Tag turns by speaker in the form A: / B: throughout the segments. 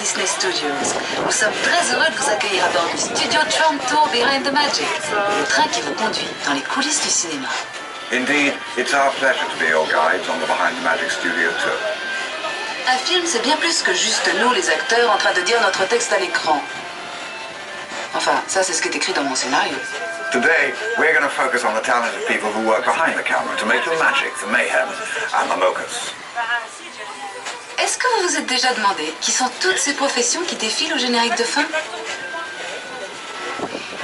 A: Disney Studios. Nous sommes très heureux de vous accueillir à bord du studio Tram Tour Behind the Magic, le train qui vous conduit dans les coulisses du cinéma.
B: Indeed, it's our pleasure to be your guides on the Behind the Magic Studio Tour.
A: Un film, c'est bien plus que juste nous, les acteurs, en train de dire notre texte à l'écran. Enfin, ça, c'est ce qui est écrit dans mon scénario.
B: Today, we're going to focus on the talented people who work behind the camera to make the magic, the mayhem, and the mochas.
A: Est-ce que vous vous êtes déjà demandé qui sont toutes ces professions qui défilent au générique de fin?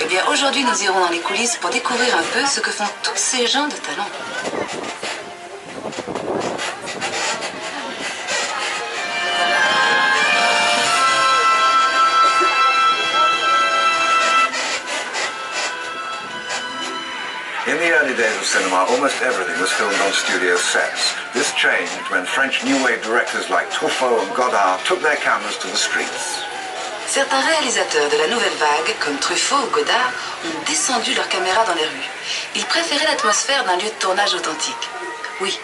A: Eh bien, aujourd'hui, nous irons dans les coulisses pour découvrir un peu ce que font tous ces gens de talent.
B: In the early days of cinema, almost everything was filmed on studio sets. This changed when French New Wave directors like Truffaut and Godard took their cameras to the streets.
A: Certains réalisateurs de la nouvelle vague, comme Truffaut ou Godard, ont descendu leurs caméras dans les rues. Ils préféraient l'atmosphère d'un lieu de tournage authentique. Oui,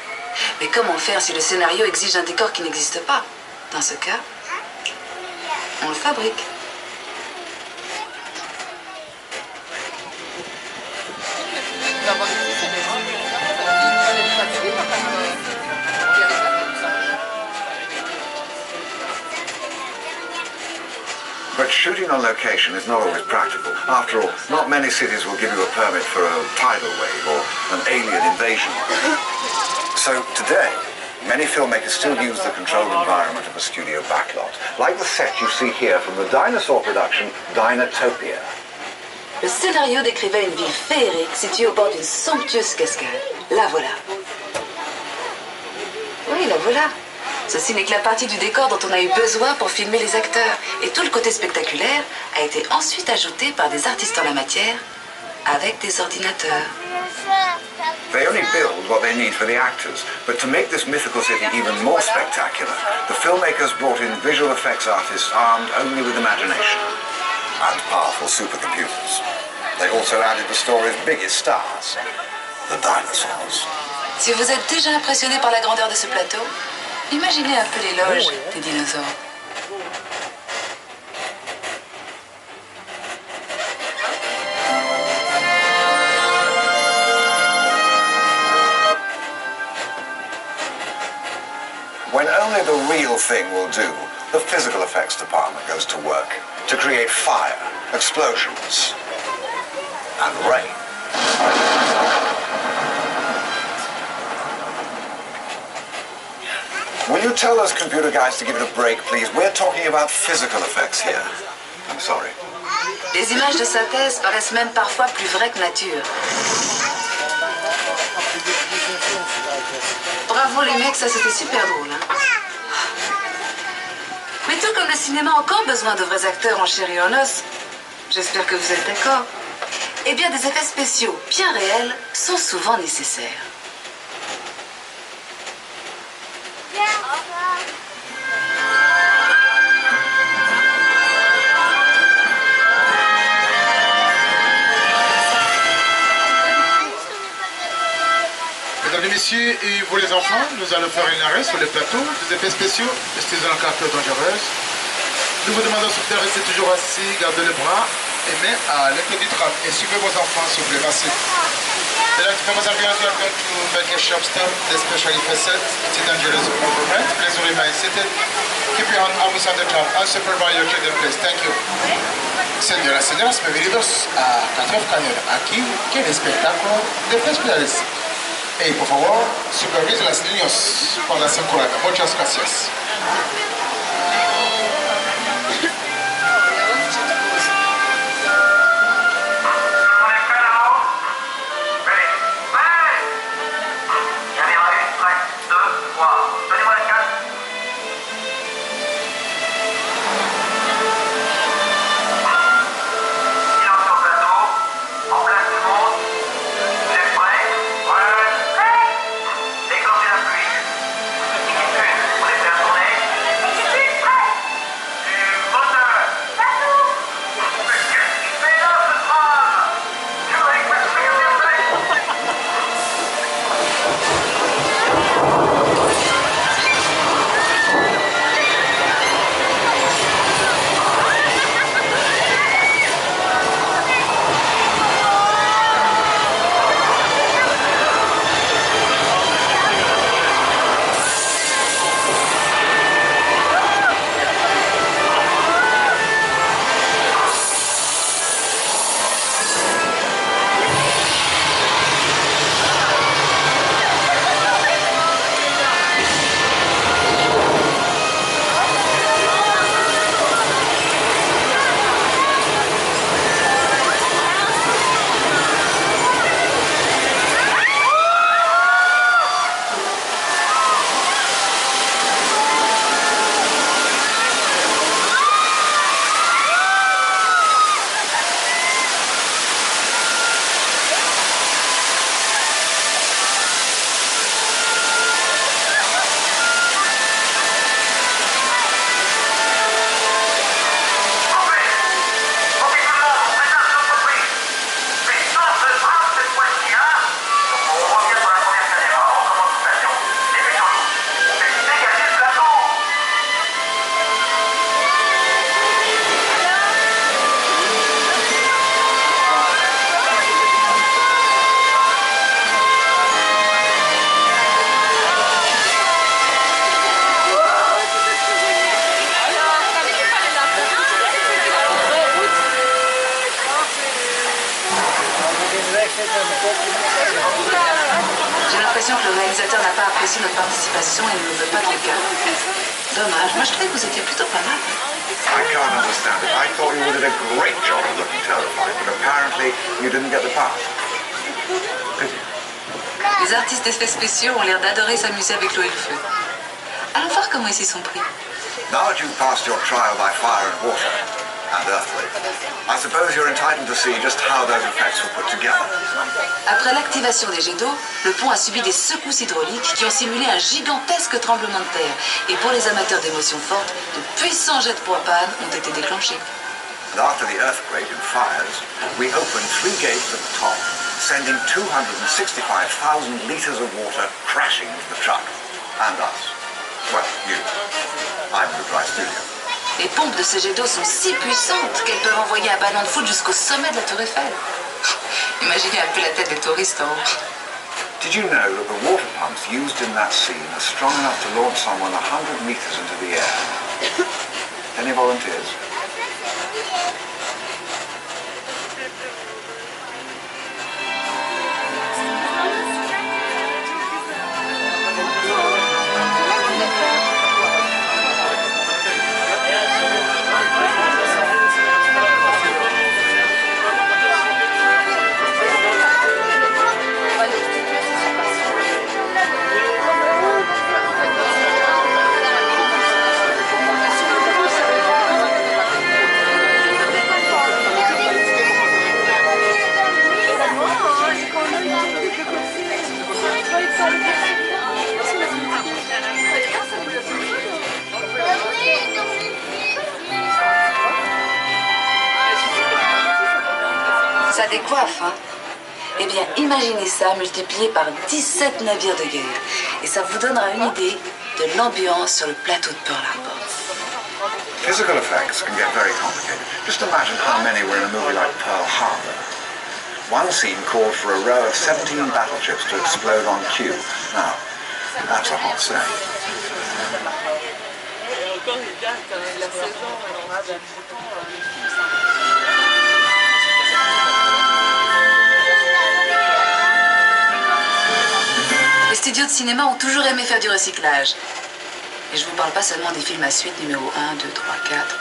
A: mais comment faire si le scénario exige un décor qui n'existe pas? Dans ce cas, on le fabrique.
B: But shooting on location is not always practical. After all, not many cities will give you a permit for a tidal wave or an alien invasion. So today, many filmmakers still use the controlled environment of a studio backlot, like the set you see here from the dinosaur production Dinotopia.
A: Le scénario décrivait une ville féerique située au bord d'une somptueuse cascade. La voilà. Oui, la voilà. Ceci n'est que la partie du décor dont on a eu besoin pour filmer les acteurs. Et tout le côté spectaculaire a été ensuite ajouté par des artistes en la matière avec des ordinateurs.
B: They only build what they need for the actors, but to make this mythical city even more spectacular, the filmmakers brought in visual effects artists armed only with imagination and powerful supercomputers. They also added the story's biggest stars, the dinosaurs.
A: Si vous êtes déjà impressionné par la grandeur de ce plateau, imaginez un peu l'éloge des dinosaures.
B: When only the real thing will do, the physical effects department goes to work to create fire, explosions, and rain. Will you tell those computer guys to give it a break, please? We're talking about physical effects here. I'm sorry.
A: Les images de synthèse paraissent même parfois plus vraies que nature. Bravo les mecs, ça c'était super drôle. Hein? Mais tout comme le cinéma a encore besoin de vrais acteurs en chair et en os, j'espère que vous êtes d'accord, eh bien des effets spéciaux bien réels sont souvent nécessaires.
C: Mesdames et messieurs, et vous les enfants, nous allons faire une arrêt sur le plateau des effets spéciaux, esthétisant en carte dangereuse. Nous vous demandons s'il vous plaît de rester toujours assis, gardez les bras et mains à l'entrée du tram. Et suivez vos enfants, s'il vous plaît, merci. Mesdames et messieurs, we are going to make a sharp stop, especially for set. It's a dangerous movement. Please remain seated. Keep your hand always on the tram. Unsupervised your children, please. Thank you. Señoras y señores, bienvenidos a Catref Cañón. Aquí, que el espectáculo de especiales. Y por favor, supervise a los niños con la seguridad. Muchas gracias.
A: J'ai l'impression que le réalisateur n'a pas apprécié notre participation et ne nous veut pas dans le cadre. Dommage, moi je trouvais que vous étiez plutôt pas mal.
B: I can't understand it. I thought you did a great job of looking terrified, but apparently you didn't get the part. Pity.
A: Les artistes d'effets spéciaux ont l'air d'adorer s'amuser avec l'eau et le feu. Allons voir comment ils s'y sont pris.
B: Now that you've passed your trial by fire and water, and earthquake, I suppose you're entitled to see just how those effects were put together.
A: Après l'activation des jets d'eau, le pont a subi des secousses hydrauliques qui ont simulé un gigantesque tremblement de terre. Et pour les amateurs d'émotions fortes, de puissants jets de propane ont été déclenchés.
B: And after the earthquake and fires, we opened 3 gates at the top, sending 265,000 litres of water crashing into the truck. And us. Well, you. I'm in the dry studio.
A: Les pompes de ces jets d'eau sont si puissantes qu'elles peuvent envoyer un ballon de foot jusqu'au sommet de la tour Eiffel. Imaginez un peu la tête des touristes en haut.
B: Did you know that the water pumps used in that scene are strong enough to launch someone 100 meters into the air? Any volunteers?
A: Ça décoiffe, hein? Eh bien, imaginez ça multiplié par 17 navires de guerre. Et ça vous donnera une idée de l'ambiance sur le plateau de Pearl Harbor.
B: Physical effects can get very complicated. Just imagine how many were in a movie like Pearl Harbor. One scene called for a row of 17 battleships to explode on cue. Now, that's a hot say.
A: Les studios de cinéma ont toujours aimé faire du recyclage. Et je ne vous parle pas seulement des films à suite numéro 1, 2, 3, 4.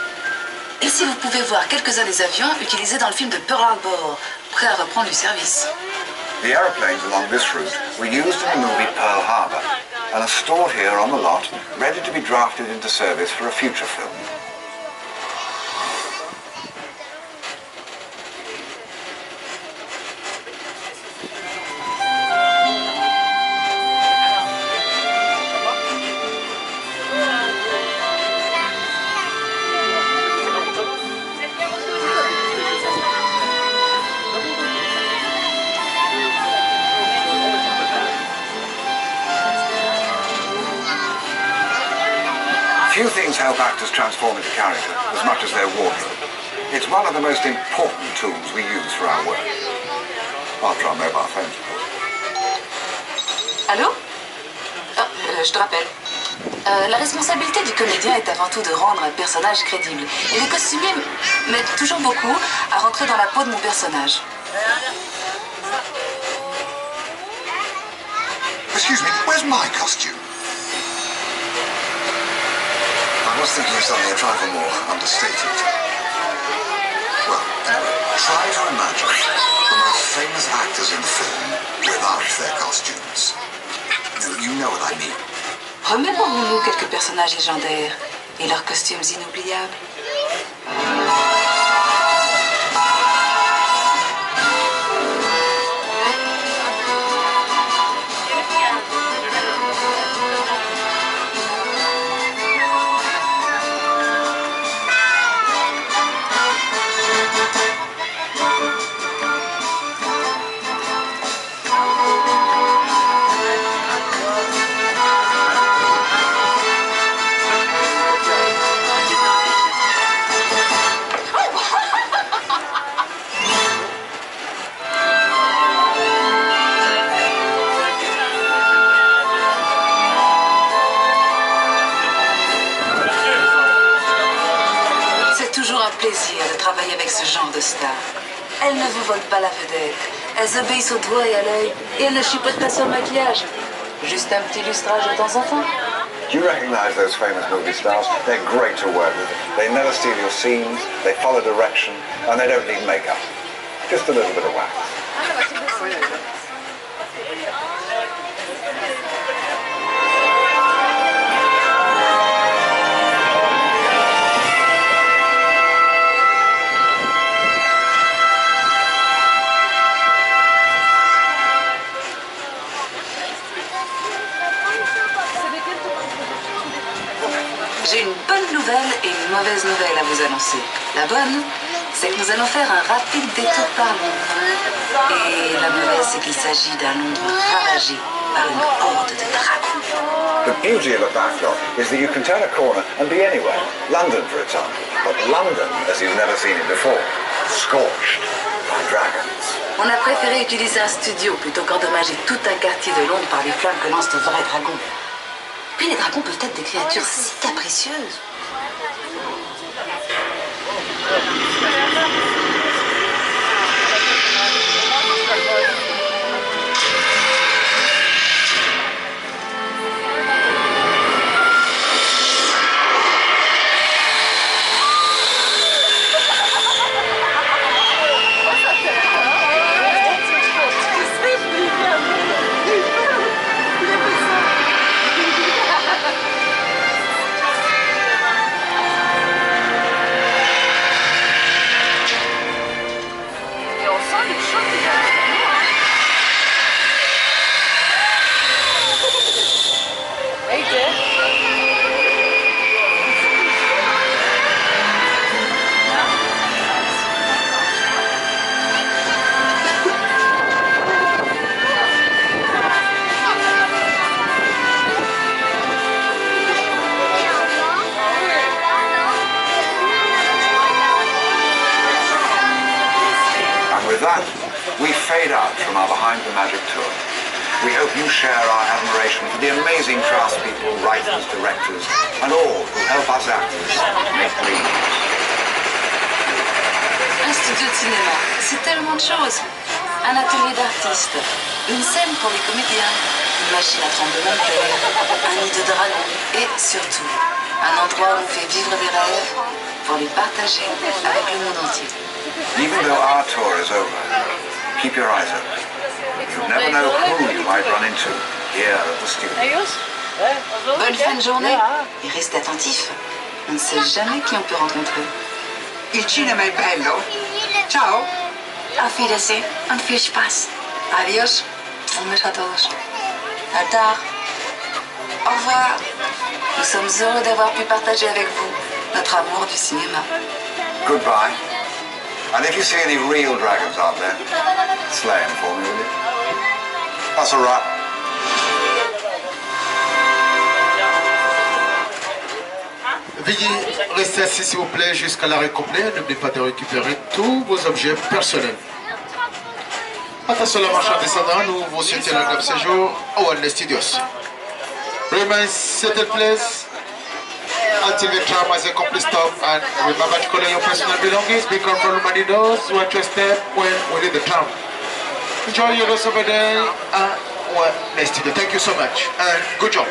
A: Ici, vous pouvez voir quelques-uns des avions utilisés dans le film de Pearl Harbor, prêts à reprendre du service.
B: The aeroplanes along this route were used in the movie Pearl Harbor and are stored here on the lot, ready to be drafted into service for a future film. Few things help actors transform into character as much as their wardrobe. It's one of the most important tools we use for our work. After our mobile phones, of course.
A: Allô? Je te rappelle. La responsabilité du comédien est avant tout de rendre un personnage crédible. Et les costumiers m'aident toujours beaucoup à rentrer dans la peau de mon personnage.
D: Excuse me, where's my costume? I was thinking of something a trifle more understated. Well, anyway, try to imagine the most famous actors in film without their costumes. You know what I mean.
A: Remémorons-nous quelques personnages légendaires et leurs costumes inoubliables. Plaisir de travailler avec ce genre de star. Elle ne vous vole pas la vedette, Elles obéissent au doigt et à l'œil, et elles ne chipotent pas sur le maquillage. Juste un petit lustrage de temps en temps.
B: Do you recognize those famous movie stars? They're great to work with. They never steal your scenes, they follow direction, and they don't need makeup. Just a little bit of wax.
A: J'ai une bonne nouvelle et une mauvaise nouvelle à vous annoncer. La bonne, c'est que nous allons faire un rapide détour par Londres. Et la mauvaise, c'est qu'il s'agit d'un Londres ravagé par une horde de dragons.
B: The beauty of a backlot is that you can turn a corner and be anywhere. London, for example. But London, as you've never seen it before, scorched by dragons.
A: On a préféré utiliser un studio plutôt qu'endommager tout un quartier de Londres par les flammes que lancent de vrais dragons. Puis les dragons peuvent être des créatures si capricieuses.
B: We fade out from our Behind the Magic tour. We hope you share our admiration for the amazing craftspeople, writers, directors, and all who help us actors make dreams.
A: Un studio de cinéma, c'est tellement de choses. Un atelier d'artistes, une scène pour les comédiens, une machine à tremblement de terre, un nid de dragon et surtout, un endroit où on fait vivre des rêves pour les partager avec le monde entier.
B: Even though our tour is over, keep your eyes open. You never know who you might run into here at the studio.
A: Bonne fin de journée et restez attentifs. On ne sait jamais qui on peut rencontrer.
E: Il cinema è bello. Ciao.
A: Auf Wiedersehen und viel Spaß. Adiós. Un beso a todos. À tard. Au revoir. Nous sommes heureux d'avoir pu partager avec vous notre amour du cinéma.
B: Goodbye. And if you see any real dragons out there, slay them for me, will you? That's a wrap.
C: Veuillez rester assis s'il vous plaît jusqu'à l'arrêt complet. N'oubliez pas de récupérer tous vos objets personnels. Attention à la marche en descendant, nous vous souhaitons un agréable séjour au Walt Studios. Remain seated please until the tram has a complete stop, and remember to collect your personal belongings. Be careful reminding those who are interested when we leave the tram. Enjoy your rest of the day and Walt Studio. Thank you so much and good job.